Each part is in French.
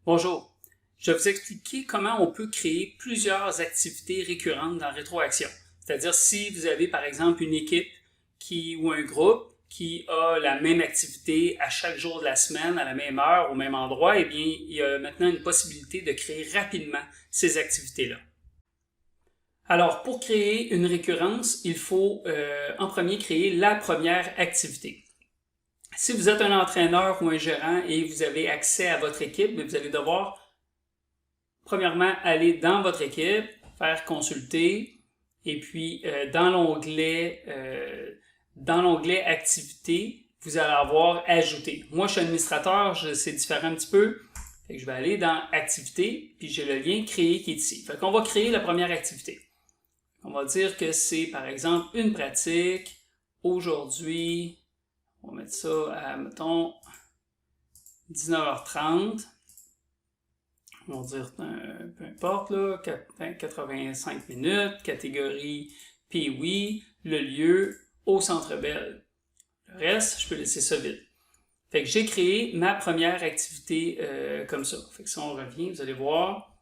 Bonjour, je vais vous expliquer comment on peut créer plusieurs activités récurrentes dans Rétroaction. C'est-à-dire si vous avez par exemple une équipe ou un groupe qui a la même activité à chaque jour de la semaine, à la même heure, au même endroit, eh bien, il y a maintenant une possibilité de créer rapidement ces activités-là. Alors, pour créer une récurrence, il faut en premier créer la première activité. Si vous êtes un entraîneur ou un gérant et vous avez accès à votre équipe, vous allez devoir, premièrement, aller dans votre équipe, faire consulter, et puis dans l'onglet activité, vous allez avoir ajouter. Moi, je suis administrateur, c'est différent un petit peu. Fait que je vais aller dans activité, puis j'ai le lien créer qui est ici. Fait qu'on va créer la première activité. On va dire que c'est, par exemple, une pratique. Aujourd'hui, on va mettre ça à, mettons, 19h30. On va dire, peu importe, là, 85 minutes, catégorie Pee-Wee, le lieu au Centre Bell. Le reste, je peux laisser ça vide. Fait que j'ai créé ma première activité comme ça. Fait que si on revient, vous allez voir,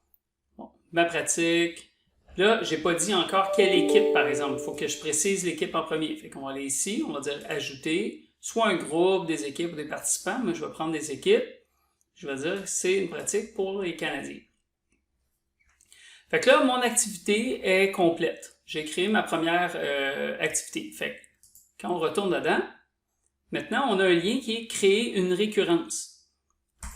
bon, ma pratique. Là, j'ai pas dit encore quelle équipe, par exemple. Il faut que je précise l'équipe en premier. Fait qu'on va aller ici, on va dire ajouter, soit un groupe, des équipes ou des participants. Moi, je vais prendre des équipes. Je vais dire que c'est une pratique pour les Canadiens. Fait que là, mon activité est complète. J'ai créé ma première activité. Fait que quand on retourne dedans, maintenant, on a un lien qui est créer une récurrence.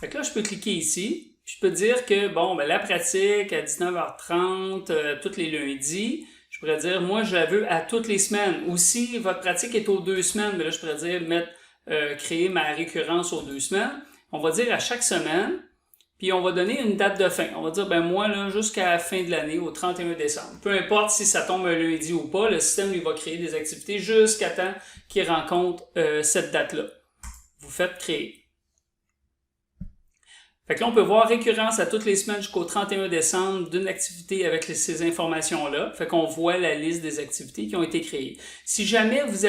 Fait que là, je peux cliquer ici. Puis je peux dire que, bon, ben, la pratique à 19h30, tous les lundis, je pourrais dire, moi, je la veux à toutes les semaines. Ou si votre pratique est aux 2 semaines, ben là, je pourrais dire, créer ma récurrence aux 2 semaines. On va dire à chaque semaine, puis on va donner une date de fin. On va dire, ben moi, là, jusqu'à la fin de l'année, au 31 décembre. Peu importe si ça tombe un lundi ou pas, le système, lui, va créer des activités jusqu'à temps qu'il rencontre cette date-là. Vous faites créer. Fait que là, on peut voir récurrence à toutes les semaines jusqu'au 31 décembre d'une activité avec ces informations-là. Fait qu'on voit la liste des activités qui ont été créées. Si jamais vous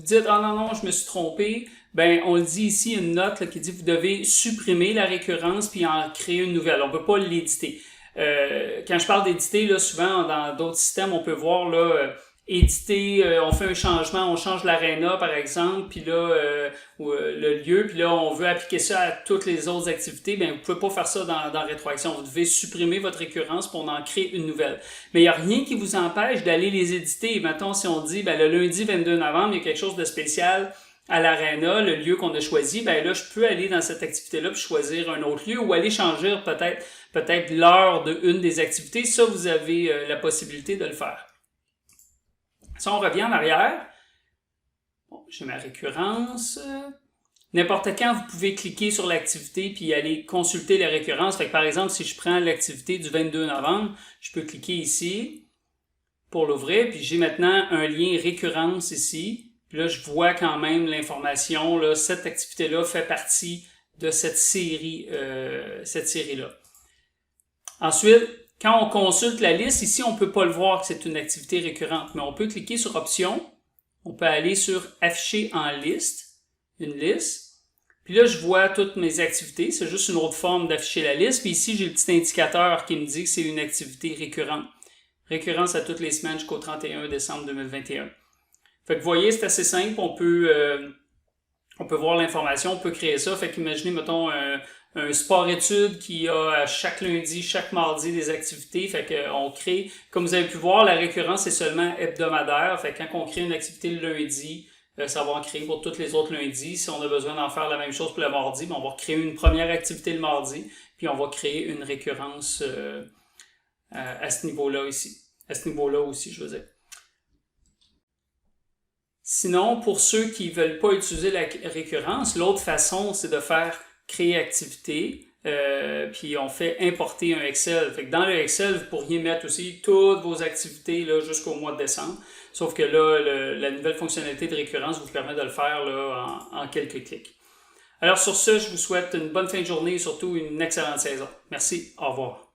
dites « Ah non, non, je me suis trompé », ben on le dit ici, une note là, qui dit « Vous devez supprimer la récurrence puis en créer une nouvelle ». On ne peut pas l'éditer. Quand je parle d'éditer, là, souvent, dans d'autres systèmes, on peut voir là... éditer, on fait un changement, on change l'aréna par exemple, puis là, le lieu, puis là, on veut appliquer ça à toutes les autres activités, bien, vous pouvez pas faire ça dans Rétroaction. Vous devez supprimer votre récurrence pour en créer une nouvelle. Mais il n'y a rien qui vous empêche d'aller les éditer. Mettons, si on dit, ben, le lundi 22 novembre, il y a quelque chose de spécial à l'aréna, le lieu qu'on a choisi, ben là, je peux aller dans cette activité-là puis choisir un autre lieu ou aller changer peut-être l'heure d'une des activités. Ça, vous avez la possibilité de le faire. Si on revient en arrière, bon, j'ai ma récurrence. N'importe quand, vous pouvez cliquer sur l'activité puis aller consulter la récurrence. Fait que par exemple, si je prends l'activité du 22 novembre, je peux cliquer ici pour l'ouvrir. Puis j'ai maintenant un lien récurrence ici. Puis là, je vois quand même l'information. Là, cette activité-là fait partie de cette série-là. Ensuite, quand on consulte la liste, ici, on ne peut pas le voir que c'est une activité récurrente, mais on peut cliquer sur Options. On peut aller sur Afficher en liste, une liste. Puis là, je vois toutes mes activités. C'est juste une autre forme d'afficher la liste. Puis ici, j'ai le petit indicateur qui me dit que c'est une activité récurrente. Récurrence à toutes les semaines jusqu'au 31 décembre 2021. Fait que vous voyez, c'est assez simple. On peut voir l'information, on peut créer ça. Fait qu'imaginez, mettons, un sport-études qui a chaque lundi, chaque mardi des activités. Fait qu'on crée, comme vous avez pu voir, la récurrence est seulement hebdomadaire. Fait que quand on crée une activité le lundi, ça va en créer pour tous les autres lundis. Si on a besoin d'en faire la même chose pour le mardi, ben on va créer une première activité le mardi, puis on va créer une récurrence à ce niveau-là ici. À ce niveau-là aussi, je veux dire. Sinon, pour ceux qui ne veulent pas utiliser la récurrence, l'autre façon, c'est de faire créer activité, puis on fait importer un Excel. Fait que dans le Excel, vous pourriez mettre aussi toutes vos activités là, jusqu'au mois de décembre. Sauf que là, la nouvelle fonctionnalité de récurrence vous permet de le faire là, en quelques clics. Alors sur ce, je vous souhaite une bonne fin de journée et surtout une excellente saison. Merci, au revoir.